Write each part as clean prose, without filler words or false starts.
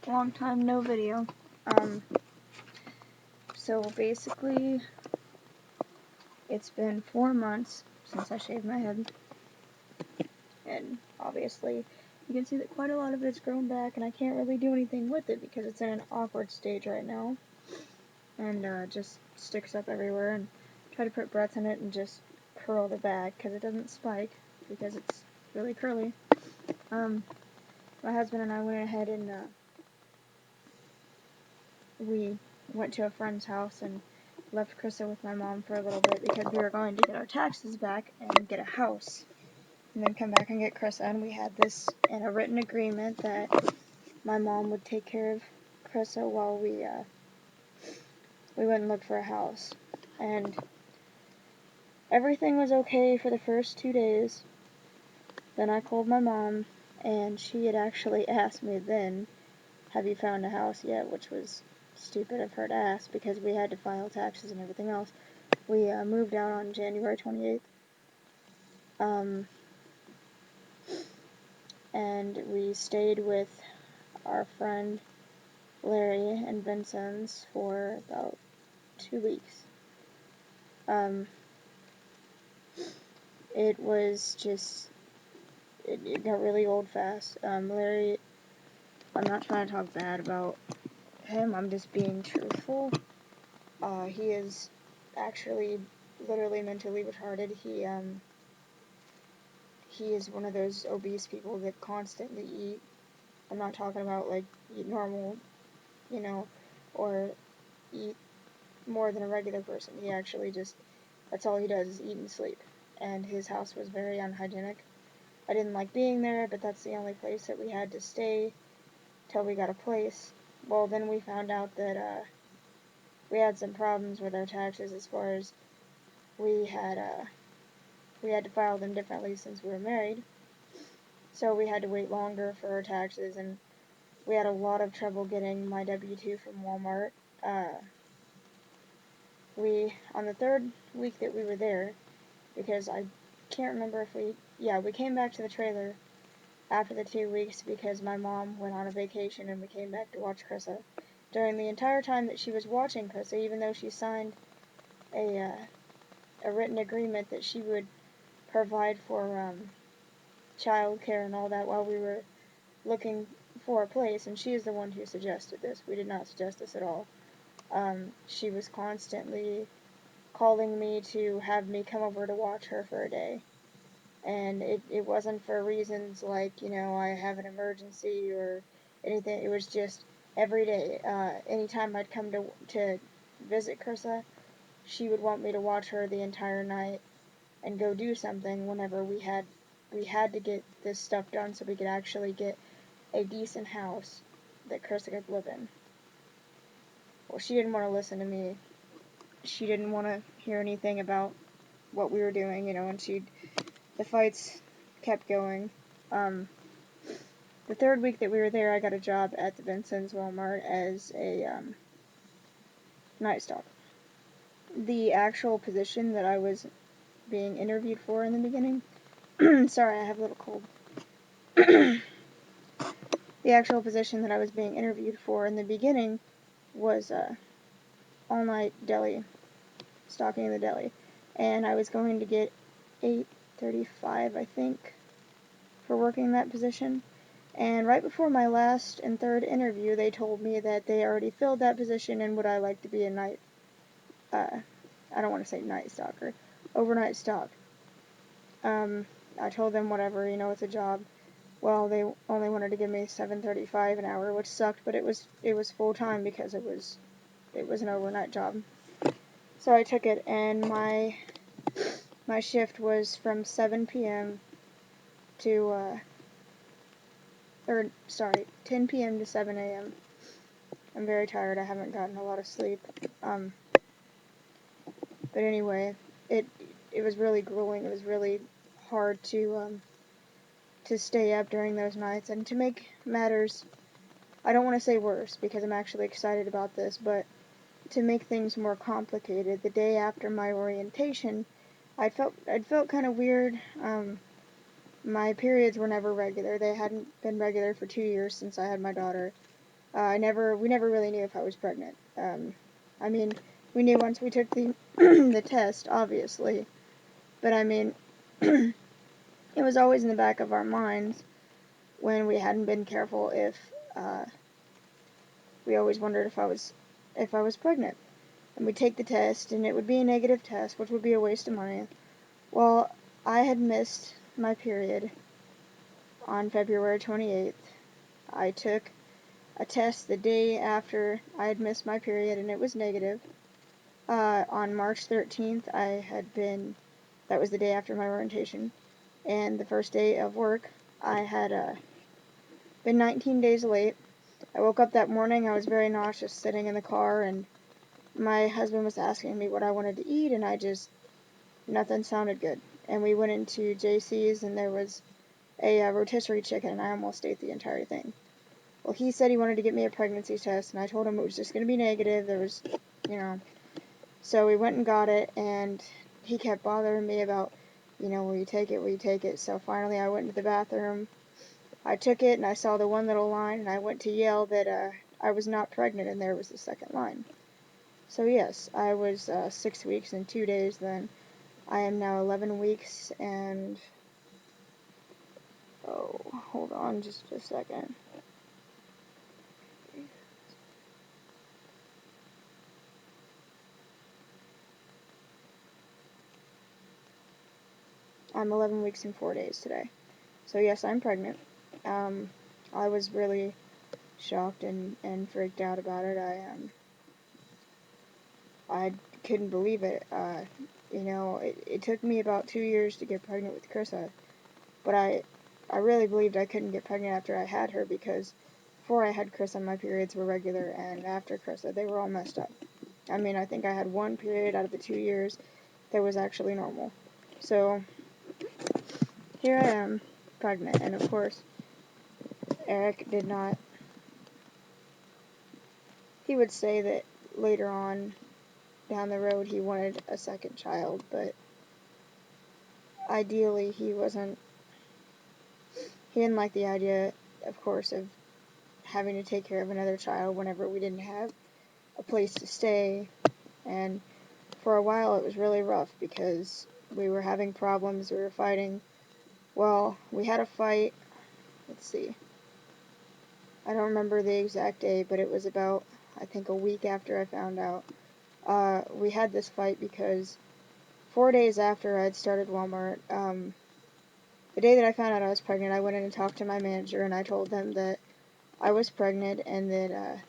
long time no video. So basically, it's been 4 months since I shaved my head, and obviously, you can see that quite a lot of it's grown back, and I can't really do anything with it because it's in an awkward stage right now, and just sticks up everywhere, and try to put breath in it and just curl the back because it doesn't spike because it's really curly. My husband and I went ahead and we went to a friend's house and left Krista with my mom for a little bit because we were going to get our taxes back and get a house and then come back and get Krista, and we had this in a written agreement that my mom would take care of Krista while we went and looked for a house. And everything was okay for the first 2 days. Then I called my mom, and she had actually asked me then, have you found a house yet? Which was stupid of her to ask because we had to file taxes and everything else. We moved out on January 28th. And we stayed with our friend Larry and Vincent's for about 2 weeks. It was just, it got really old fast. Larry, I'm not trying to talk bad about him, I'm just being truthful. He is actually literally mentally retarded. He is one of those obese people that constantly eat. I'm not talking about like eat normal, or eat more than a regular person. He actually just, that's all he does is eat and sleep. And his house was very unhygienic. I didn't like being there, but that's the only place that we had to stay till we got a place. Well, then we found out that we had some problems with our taxes as far as we had to file them differently since we were married. So we had to wait longer for our taxes, and we had a lot of trouble getting my W-2 from Walmart. On the third week that we were there, because I can't remember if we came back to the trailer after the 2 weeks because my mom went on a vacation and we came back to watch Krissa. During the entire time that she was watching Krissa, even though she signed a written agreement that she would provide for child care and all that while we were looking for a place, and she is the one who suggested this. We did not suggest this at all. She was constantly calling me to have me come over to watch her for a day. And it wasn't for reasons like, I have an emergency or anything. It was just every day. Anytime I'd come to visit Krissa, she would want me to watch her the entire night and go do something whenever we had to get this stuff done so we could actually get a decent house that Krista could live in. Well, she didn't want to listen to me. She didn't want to hear anything about what we were doing, and the fights kept going. The third week that we were there, I got a job at the Vincent's Walmart as a night stalker. The actual position that I was being interviewed for in the beginning, sorry, I have a little cold. The actual position that I was being interviewed for in the beginning was all-night deli, stalking in the deli, and I was going to get $8.35, I think, for working that position. And right before my last and third interview, they told me that they already filled that position and would I like to be a night, I don't want to say night stalker, overnight stalk. I told them whatever, it's a job. Well, they only wanted to give me $7.35 an hour, which sucked, but it was full time because it was an overnight job. So I took it, and my shift was from 7 p.m. to 10 p.m. to 7 a.m. I'm very tired. I haven't gotten a lot of sleep. But anyway, it was really grueling. It was really hard to stay up during those nights. And to make matters, I don't want to say worse because I'm actually excited about this, but to make things more complicated, the day after my orientation, I'd felt kind of weird. My periods were never regular. They hadn't been regular for 2 years since I had my daughter. We never really knew if I was pregnant. I mean, we knew once we took the the test, obviously, but I mean, it was always in the back of our minds when we hadn't been careful if we always wondered if I was pregnant. And we'd take the test, and it would be a negative test, which would be a waste of money. Well, I had missed my period on February 28th. I took a test the day after I had missed my period, and it was negative. On March 13th, that was the day after my orientation, and the first day of work, I had been 19 days late. I woke up that morning, I was very nauseous sitting in the car, and my husband was asking me what I wanted to eat, and nothing sounded good. And we went into JC's, and there was a rotisserie chicken, and I almost ate the entire thing. Well, he said he wanted to get me a pregnancy test, and I told him it was just going to be negative. There was, So we went and got it, and he kept bothering me about, will you take it, will you take it? So finally I went into the bathroom, I took it, and I saw the one little line, and I went to yell that I was not pregnant, and there was the second line. So yes, I was 6 weeks and 2 days then. I am now 11 weeks, and... Oh, hold on just a second. I'm 11 weeks and 4 days today. So yes, I'm pregnant. I was really shocked and freaked out about it. I couldn't believe it. It took me about 2 years to get pregnant with Krissa, but I really believed I couldn't get pregnant after I had her because before I had Krissa, my periods were regular, and after Krissa, they were all messed up. I mean, I think I had one period out of the 2 years that was actually normal. So, here I am, pregnant, and of course, Eric did not. He would say that later on down the road he wanted a second child, but ideally he didn't like the idea, of course, of having to take care of another child whenever we didn't have a place to stay, and for a while it was really rough because we were having problems, we were fighting. Well, we had a fight, let's see, I don't remember the exact day, but it was about, I think, a week after I found out. We had this fight because 4 days after I'd started Walmart, the day that I found out I was pregnant, I went in and talked to my manager, and I told them that I was pregnant and that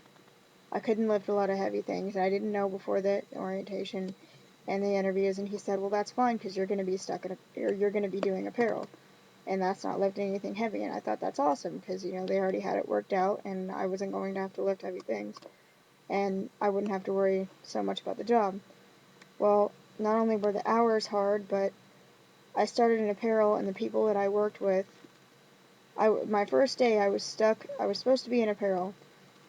I couldn't lift a lot of heavy things. And I didn't know before the orientation and the interviews, and he said, well, that's fine because you're going to be you're going to be doing apparel, and that's not lifting anything heavy. And I thought that's awesome because, they already had it worked out, and I wasn't going to have to lift heavy things, and I wouldn't have to worry so much about the job. Well, not only were the hours hard, but I started in apparel, and the people that I worked with, my first day I was stuck. I was supposed to be in apparel.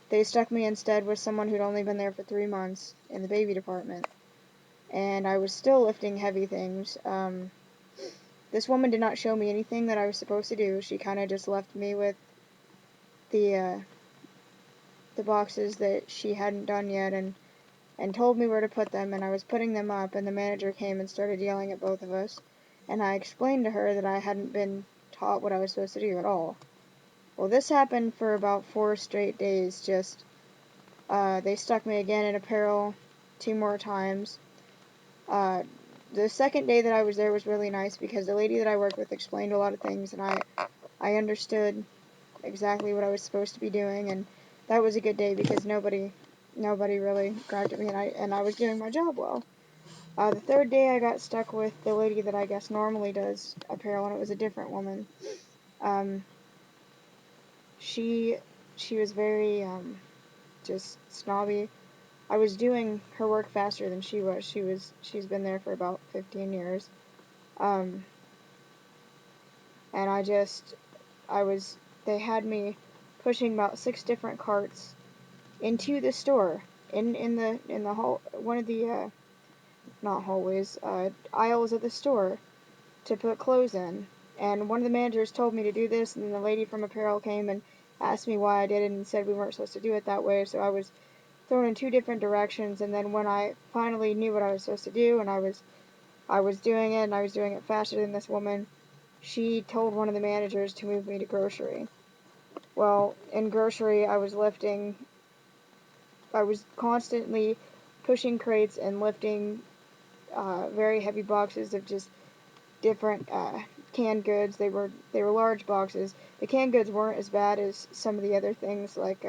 They stuck me instead with someone who'd only been there for 3 months in the baby department, and I was still lifting heavy things. This woman did not show me anything that I was supposed to do. She kind of just left me with the boxes that she hadn't done yet, and told me where to put them, and I was putting them up, and the manager came and started yelling at both of us, and I explained to her that I hadn't been taught what I was supposed to do at all. Well, this happened for about 4 straight days, they stuck me again in apparel 2 more times. The second day that I was there was really nice because the lady that I worked with explained a lot of things, and I understood exactly what I was supposed to be doing, and that was a good day because nobody really grabbed at me, and I was doing my job well. The third day I got stuck with the lady that I guess normally does apparel, and it was a different woman. She was very just snobby. I was doing her work faster than she was. She's been there for about 15 years. And they had me pushing about 6 different carts into the store, in the hall, one of the, not hallways, aisles of the store to put clothes in. And one of the managers told me to do this, and then the lady from apparel came and asked me why I did it and said we weren't supposed to do it that way. So I was thrown in 2 different directions, and then when I finally knew what I was supposed to do, and I was doing it, and I was doing it faster than this woman, she told one of the managers to move me to grocery. Well, in grocery, I was constantly pushing crates and lifting very heavy boxes of just different canned goods. They were large boxes. The canned goods weren't as bad as some of the other things, like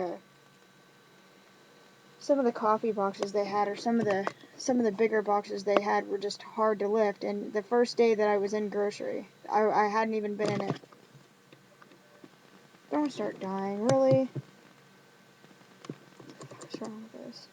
some of the coffee boxes they had, or some of the bigger boxes they had were just hard to lift. And the first day that I was in grocery, I hadn't even been in it. Don't start dying, really? What's wrong with this?